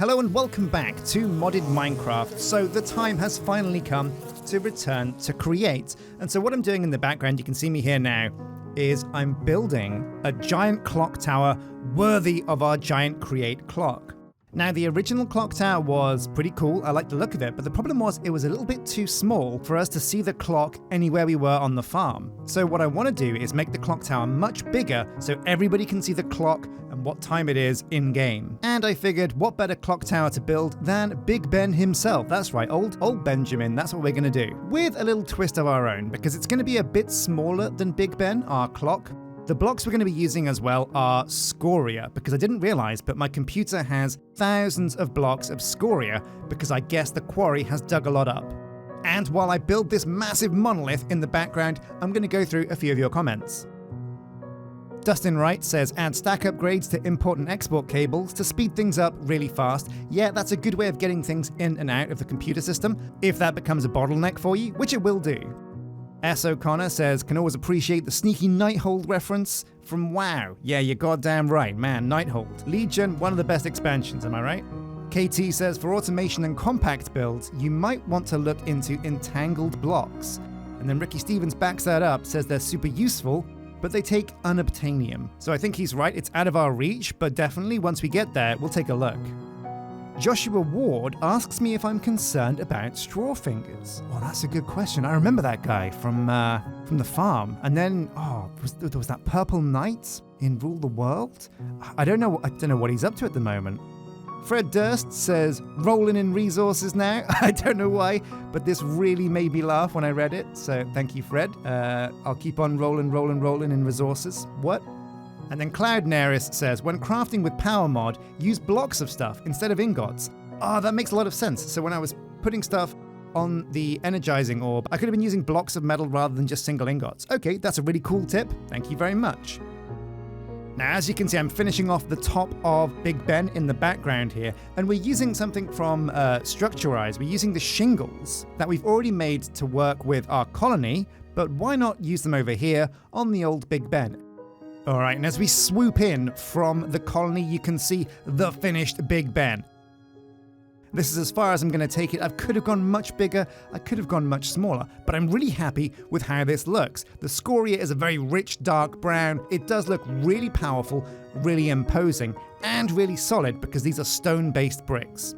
Hello and welcome back to Modded Minecraft. So the time has finally come to return to create. And so what I'm doing in the background, you can see me here now, is I'm building a giant clock tower worthy of our giant create clock. Now the original clock tower was pretty cool, I like the look of it, but the problem was it was a little bit too small for us to see the clock anywhere we were on the farm. So what I want to do is make the clock tower much bigger so everybody can see the clock and what time it is in-game. And I figured what better clock tower to build than Big Ben himself. That's right, old Benjamin, that's what we're going to do. With a little twist of our own, because it's going to be a bit smaller than Big Ben, our clock. The blocks we're going to be using as well are scoria, because I didn't realize, but my computer has thousands of blocks of scoria, because I guess the quarry has dug a lot up. And while I build this massive monolith in the background, I'm going to go through a few of your comments. Dustin Wright says, add stack upgrades to import and export cables to speed things up really fast. Yeah, that's a good way of getting things in and out of the computer system, if that becomes a bottleneck for you, which it will do. S. O'Connor says, can always appreciate the sneaky Nighthold reference from WoW. Yeah, you're goddamn right, man, Nighthold. Legion, one of the best expansions, am I right? KT says, for automation and compact builds, you might want to look into entangled blocks. And then Ricky Stevens backs that up, says they're super useful, but they take unobtainium. So I think he's right, it's out of our reach, but definitely once we get there, we'll take a look. Joshua Ward asks me if I'm concerned about straw fingers. Oh, that's a good question. I remember that guy from the farm. And then, there was that Purple Knight in Rule the World? I don't know what he's up to at the moment. Fred Durst says, rolling in resources now. I don't know why, but this really made me laugh when I read it. So thank you, Fred. I'll keep on rolling in resources. What? And then Cloud Neris says, when crafting with Power Mod, use blocks of stuff instead of ingots. That makes a lot of sense. So when I was putting stuff on the energizing orb, I could have been using blocks of metal rather than just single ingots. Okay, that's a really cool tip. Thank you very much. Now, as you can see, I'm finishing off the top of Big Ben in the background here, and we're using something from Structurize. We're using the shingles that we've already made to work with our colony, but why not use them over here on the old Big Ben? All right, and as we swoop in from the colony, you can see the finished Big Ben. This is as far as I'm going to take it. I could have gone much bigger, I could have gone much smaller, but I'm really happy with how this looks. The scoria is a very rich dark brown. It does look really powerful, really imposing, and really solid because these are stone-based bricks.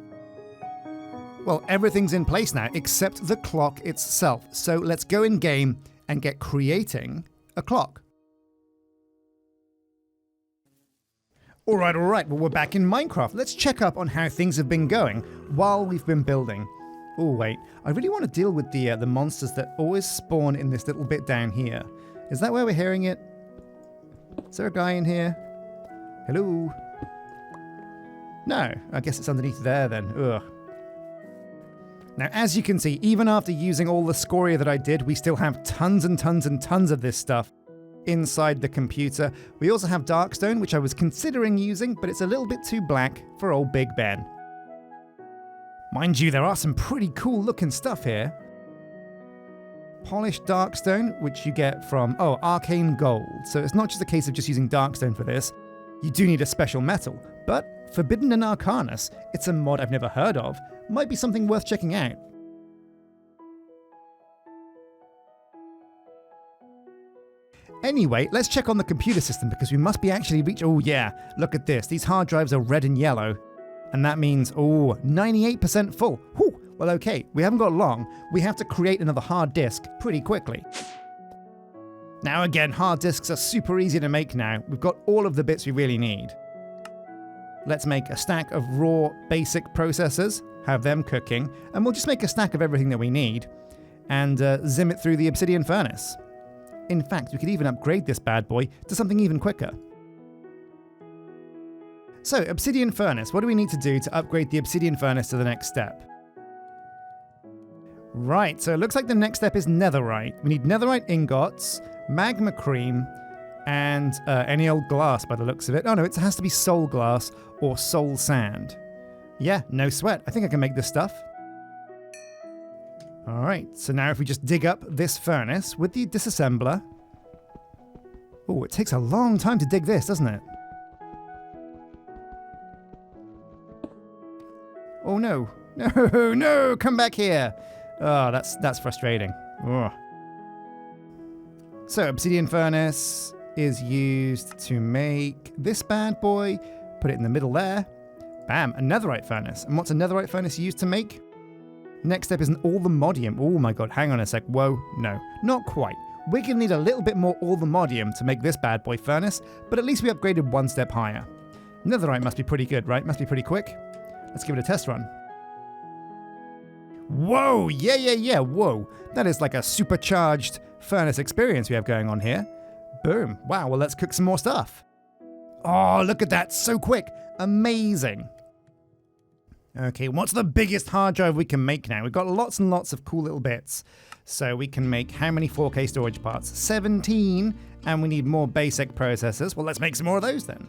Well, everything's in place now except the clock itself. So let's go in game and get creating a clock. All right, well, we're back in Minecraft. Let's check up on how things have been going while we've been building. Oh, wait, I really want to deal with the monsters that always spawn in this little bit down here. Is that where we're hearing it? Is there a guy in here? Hello? No, I guess it's underneath there then. Ugh. Now, as you can see, even after using all the scoria that I did, we still have tons and tons and tons of this stuff inside the computer. We also have Darkstone, which I was considering using, but it's a little bit too black for old Big Ben. Mind you, there are some pretty cool looking stuff here. Polished Darkstone, which you get from, Arcane Gold. So it's not just a case of just using Darkstone for this. You do need a special metal, but Forbidden and Arcanus, it's a mod I've never heard of, might be something worth checking out. Anyway, let's check on the computer system because we must be actually oh yeah, look at this. These hard drives are red and yellow. And that means, 98% full. Whew. Well, okay, we haven't got long. We have to create another hard disk pretty quickly. Now again, hard disks are super easy to make now. We've got all of the bits we really need. Let's make a stack of raw basic processors, have them cooking, and we'll just make a stack of everything that we need and zim it through the Obsidian Furnace. In fact, we could even upgrade this bad boy to something even quicker. So, Obsidian Furnace, what do we need to do to upgrade the Obsidian Furnace to the next step? Right, so it looks like the next step is netherite. We need netherite ingots, magma cream, and any old glass by the looks of it. Oh no, it has to be soul glass or soul sand. Yeah, no sweat. I think I can make this stuff. All right, so now if we just dig up this furnace with the disassembler. Oh, it takes a long time to dig this, doesn't it? Oh no. No, no, come back here. Oh, that's frustrating. Ugh. So Obsidian Furnace is used to make this bad boy. Put it in the middle there. Bam, a netherite furnace. And what's a netherite furnace used to make? Next step is an allthemodium. Oh my god, hang on a sec. Whoa, no, not quite. We're going to need a little bit more allthemodium to make this bad boy furnace, but at least we upgraded one step higher. Netherite must be pretty good, right? Must be pretty quick. Let's give it a test run. Whoa, yeah, whoa. That is like a supercharged furnace experience we have going on here. Boom. Wow, well, let's cook some more stuff. Oh, look at that, so quick. Amazing. Okay, what's the biggest hard drive we can make now? We've got lots and lots of cool little bits. So we can make how many 4K storage parts? 17, and we need more basic processors. Well, let's make some more of those then.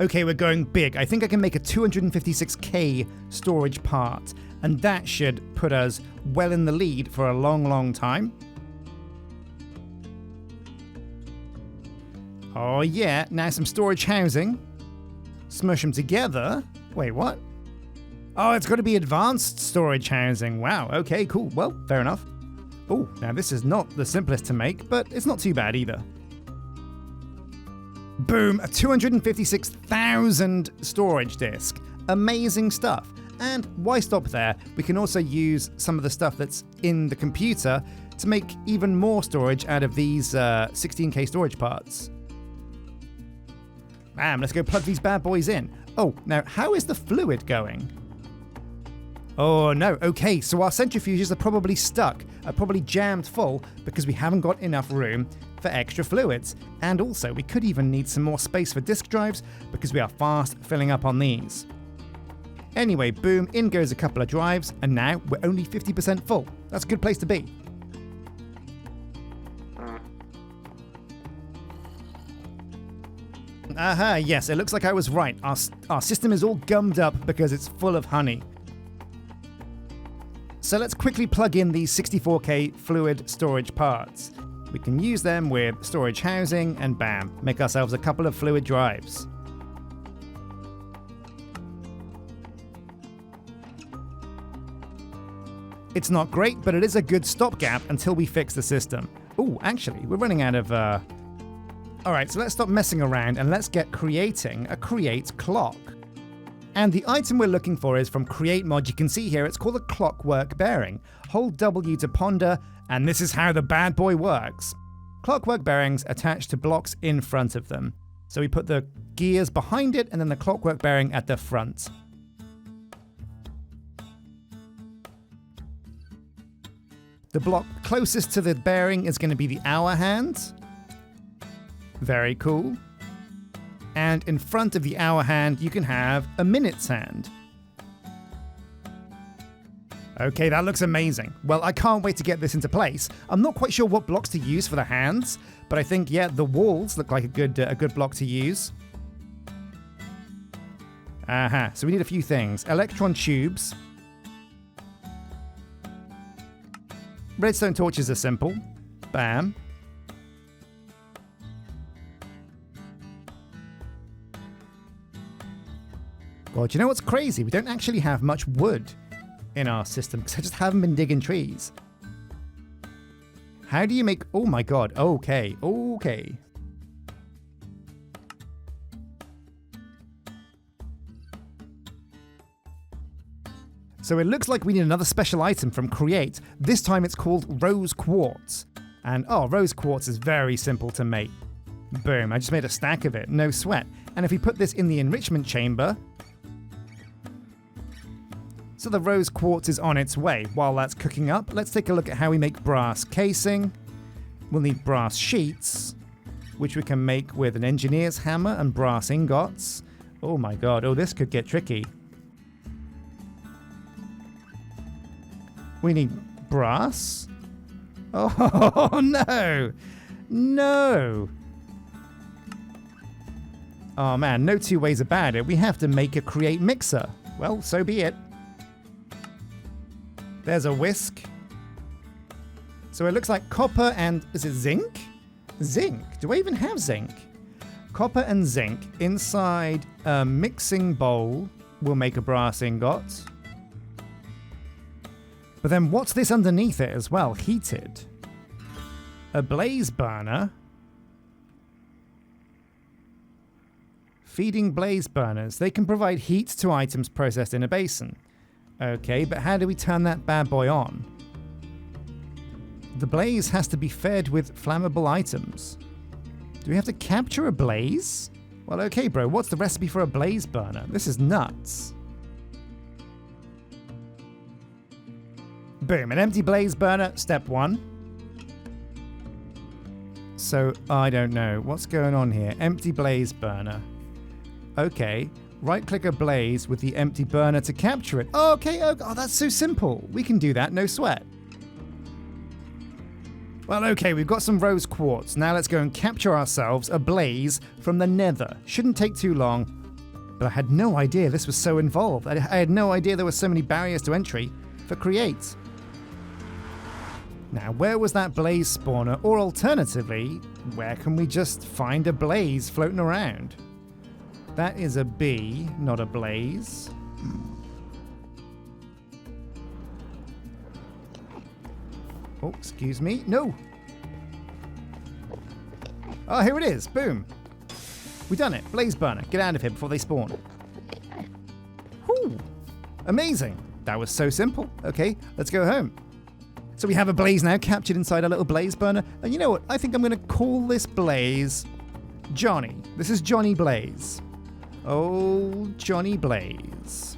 Okay, we're going big. I think I can make a 256K storage part, and that should put us well in the lead for a long, long time. Oh yeah, now some storage housing. Smush them together. Wait, what? Oh, it's got to be advanced storage housing. Wow, okay, cool. Well, fair enough. Oh, now this is not the simplest to make, but it's not too bad either. Boom, a 256,000 storage disk. Amazing stuff. And why stop there? We can also use some of the stuff that's in the computer to make even more storage out of these 16K storage parts. Bam, let's go plug these bad boys in. Oh, now how is the fluid going? Oh no, okay, so our centrifuges are probably stuck, are probably jammed full because we haven't got enough room for extra fluids. And also, we could even need some more space for disk drives because we are fast filling up on these. Anyway, boom, in goes a couple of drives, and now we're only 50% full. That's a good place to be. Aha, yes, it looks like I was right. Our system is all gummed up because it's full of honey. So let's quickly plug in these 64K fluid storage parts. We can use them with storage housing and bam, make ourselves a couple of fluid drives. It's not great, but it is a good stopgap until we fix the system. Oh, actually, we're running out of... Alright, so let's stop messing around and let's get creating a create clock. And the item we're looking for is from Create Mod. You can see here it's called a clockwork bearing. Hold W to ponder, and this is how the bad boy works. Clockwork bearings attach to blocks in front of them. So we put the gears behind it and then the clockwork bearing at the front. The block closest to the bearing is going to be the hour hand. Very cool. And in front of the hour hand, you can have a minute's hand. Okay, that looks amazing. Well, I can't wait to get this into place. I'm not quite sure what blocks to use for the hands, but I think, yeah, the walls look like a good block to use. Aha, so we need a few things. Electron tubes. Redstone torches are simple. Bam. God, you know what's crazy? We don't actually have much wood in our system because I just haven't been digging trees. How do you make... Oh my god, okay. So it looks like we need another special item from Create. This time it's called Rose Quartz. And Rose Quartz is very simple to make. Boom, I just made a stack of it, no sweat. And if we put this in the enrichment chamber... So the rose quartz is on its way. While that's cooking up, let's take a look at how we make brass casing. We'll need brass sheets, which we can make with an engineer's hammer and brass ingots. Oh my god, this could get tricky. We need brass. Oh no! No! Oh man, no two ways about it. We have to make a create mixer. Well, so be it. There's a whisk. So it looks like copper and... Is it zinc? Zinc. Do I even have zinc? Copper and zinc inside a mixing bowl. will make a brass ingot. But then what's this underneath it as well? Heated. A blaze burner. Feeding blaze burners. They can provide heat to items processed in a basin. Okay, but how do we turn that bad boy on? The blaze has to be fed with flammable items. Do we have to capture a blaze? Well, okay, bro, what's the recipe for a blaze burner? This is nuts. Boom, an empty blaze burner, step 1. So, I don't know. What's going on here? Empty blaze burner. Okay, right-click a blaze with the empty burner to capture it. Oh, okay, oh, that's so simple. We can do that, no sweat. Well, okay, we've got some rose quartz. Now let's go and capture ourselves a blaze from the nether. Shouldn't take too long, but I had no idea this was so involved. I had no idea there were so many barriers to entry for create. Now, where was that blaze spawner? Or alternatively, where can we just find a blaze floating around? That is a bee, not a blaze. Oh, excuse me. No! Oh, here it is. Boom. We done it. Blaze burner. Get out of here before they spawn. Whew. Amazing. That was so simple. Okay, let's go home. So we have a blaze now captured inside a little blaze burner. And you know what? I think I'm going to call this blaze Johnny. This is Johnny Blaze. Oh, Johnny Blaze.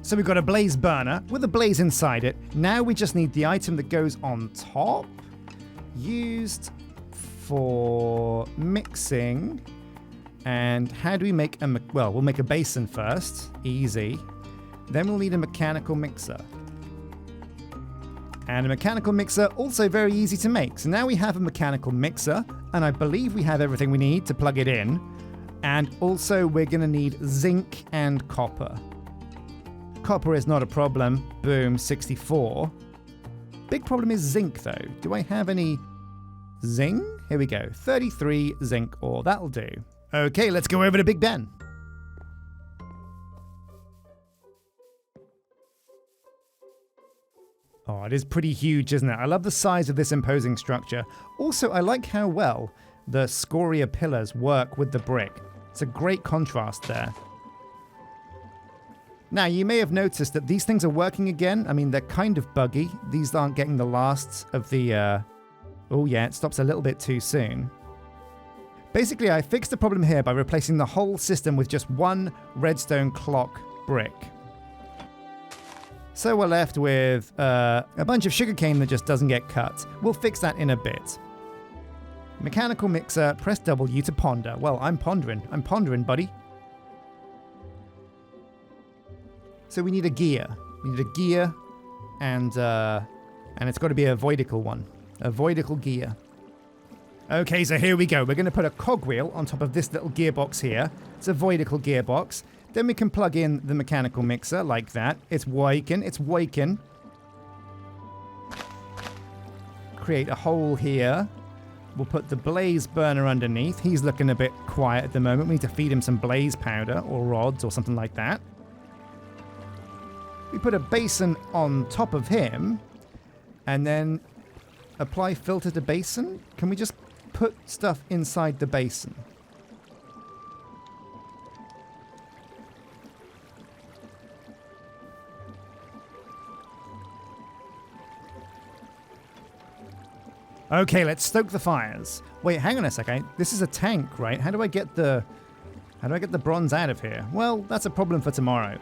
So we've got a blaze burner with a blaze inside it. Now we just need the item that goes on top. Used for mixing. And how do we make a... Well, we'll make a basin first. Easy. Then we'll need a mechanical mixer. And a mechanical mixer, also very easy to make. So now we have a mechanical mixer. And I believe we have everything we need to plug it in. And also we're going to need zinc and copper. Copper is not a problem. Boom, 64. Big problem is zinc though. Do I have any zinc? Here we go. 33 zinc ore. That'll do. Okay, let's go over to Big Ben. Oh, it is pretty huge, isn't it? I love the size of this imposing structure. Also, I like how well the scoria pillars work with the brick. It's a great contrast there. Now, you may have noticed that these things are working again. I mean, they're kind of buggy. These aren't getting the lasts of the... Oh, yeah, it stops a little bit too soon. Basically, I fixed the problem here by replacing the whole system with just one redstone clock brick. So we're left with a bunch of sugarcane that just doesn't get cut. We'll fix that in a bit. Mechanical mixer, press W to ponder. Well, I'm pondering. I'm pondering, buddy. So we need a gear. We need a gear, and it's got to be a voidical one. A voidical gear. Okay, so here we go. We're going to put a cogwheel on top of this little gearbox here. It's a voidical gearbox. Then we can plug in the mechanical mixer like that. It's working. It's working. Create a hole here. We'll put the blaze burner underneath. He's looking a bit quiet at the moment. We need to feed him some blaze powder or rods or something like that. We put a basin on top of him and then apply filter to basin. Can we just put stuff inside the basin? Okay, let's stoke the fires. Wait, hang on a second. This is a tank, right? How do I get the bronze out of here? Well, that's a problem for tomorrow.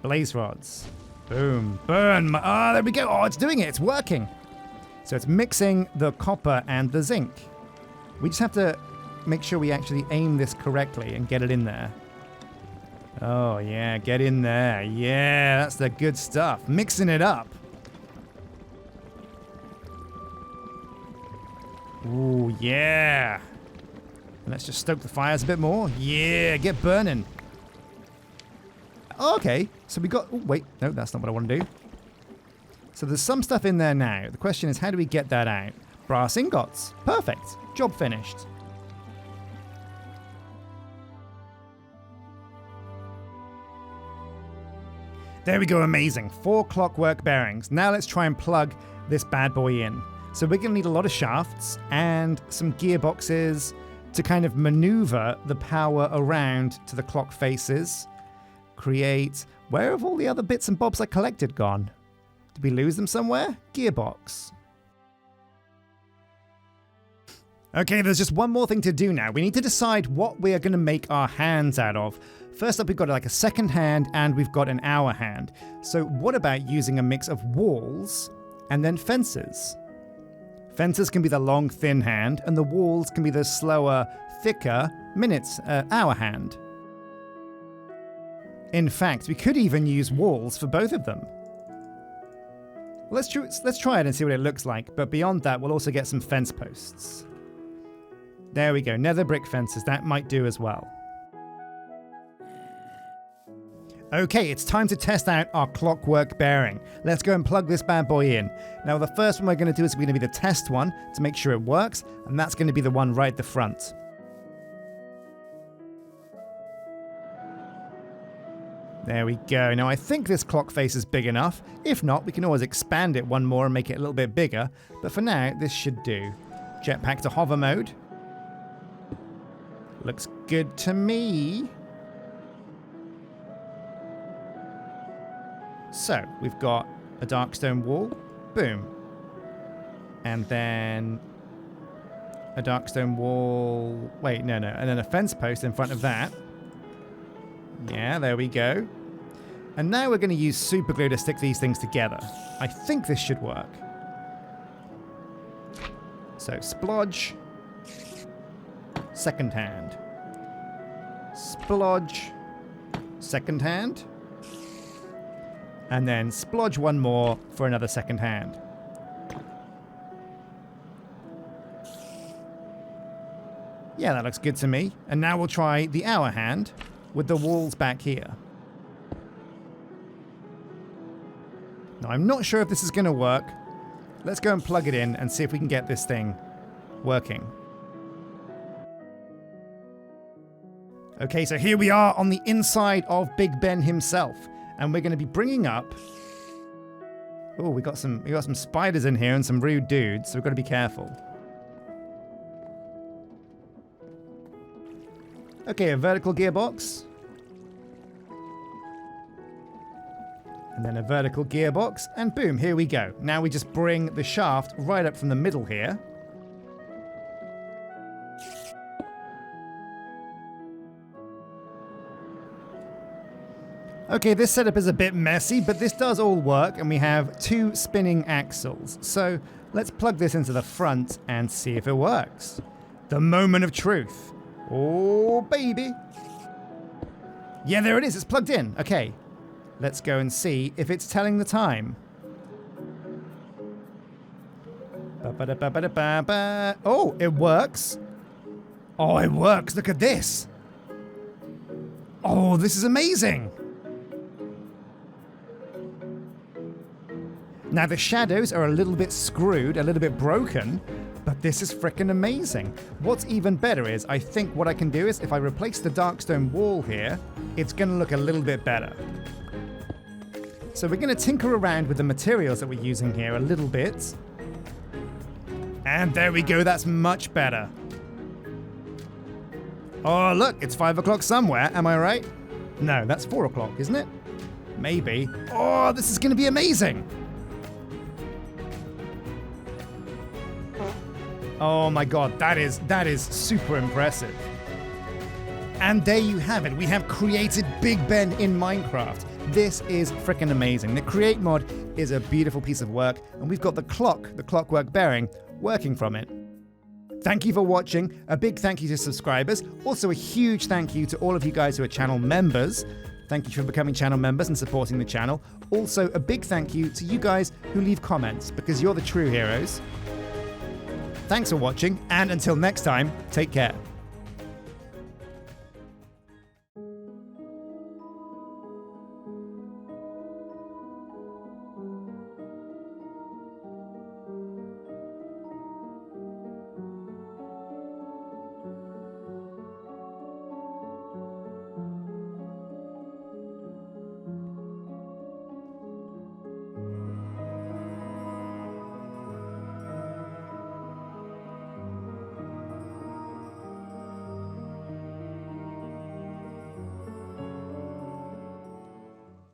Blaze rods. Boom. Burn. Ah, there we go. Oh, it's doing it. It's working. So it's mixing the copper and the zinc. We just have to make sure we actually aim this correctly and get it in there. Oh, yeah. Get in there. Yeah, that's the good stuff. Mixing it up. Ooh, yeah. Let's just stoke the fires a bit more. Yeah, get burning. Okay, so we got... Oh, wait. No, that's not what I want to do. So there's some stuff in there now. The question is, how do we get that out? Brass ingots. Perfect. Job finished. There we go, amazing. 4 clockwork bearings. Now let's try and plug this bad boy in. So we're going to need a lot of shafts and some gearboxes to kind of maneuver the power around to the clock faces. Create... Where have all the other bits and bobs I collected gone? Did we lose them somewhere? Gearbox. Okay, there's just one more thing to do now. We need to decide what we are going to make our hands out of. First up, we've got like a second hand and we've got an hour hand. So what about using a mix of walls and then fences? Fences can be the long, thin hand, and the walls can be the slower, thicker hour hand. In fact, we could even use walls for both of them. Let's try it and see what it looks like, but beyond that, we'll also get some fence posts. There we go, nether brick fences, that might do as well. Okay, it's time to test out our clockwork bearing. Let's go and plug this bad boy in. Now, the first one we're going to do is going to be the test one to make sure it works, and that's going to be the one right at the front. There we go. Now, I think this clock face is big enough. If not, we can always expand it one more and make it a little bit bigger. But for now, this should do. Jetpack to hover mode. Looks good to me. So, we've got a dark stone wall. Boom. And then a dark stone wall. Wait, no. And then a fence post in front of that. Yeah, there we go. And now we're going to use super glue to stick these things together. I think this should work. So, splodge. Second hand. Splodge. Second hand. And then splodge one more for another second hand. Yeah, that looks good to me. And now we'll try the hour hand with the walls back here. Now, I'm not sure if this is going to work. Let's go and plug it in and see if we can get this thing working. Okay, so here we are on the inside of Big Ben himself. And we're going to be bringing up... Oh, we got some spiders in here and some rude dudes, so we've got to be careful. Okay, a vertical gearbox. And then a vertical gearbox, and boom, here we go. Now we just bring the shaft right up from the middle here. Okay, this setup is a bit messy, but this does all work, and we have 2 spinning axles. So let's plug this into the front and see if it works. The moment of truth. Oh, baby. Yeah, there it is. It's plugged in. Okay. Let's go and see if it's telling the time. Oh, it works. Oh, it works. Look at this. Oh, this is amazing. Now, the shadows are a little bit screwed, a little bit broken, but this is frickin' amazing. What's even better is, I think what I can do is, if I replace the dark stone wall here, it's going to look a little bit better. So we're going to tinker around with the materials that we're using here a little bit. And there we go, that's much better. Oh, look, it's 5 o'clock somewhere, am I right? No, that's 4 o'clock, isn't it? Maybe. Oh, this is going to be amazing. Oh my god, that is super impressive. And there you have it. We have created Big Ben in Minecraft. This is freaking amazing. The Create mod is a beautiful piece of work, and we've got the clockwork bearing, working from it. Thank you for watching. A big thank you to subscribers. Also a huge thank you to all of you guys who are channel members. Thank you for becoming channel members and supporting the channel. Also a big thank you to you guys who leave comments, because you're the true heroes. Thanks for watching, and until next time, take care.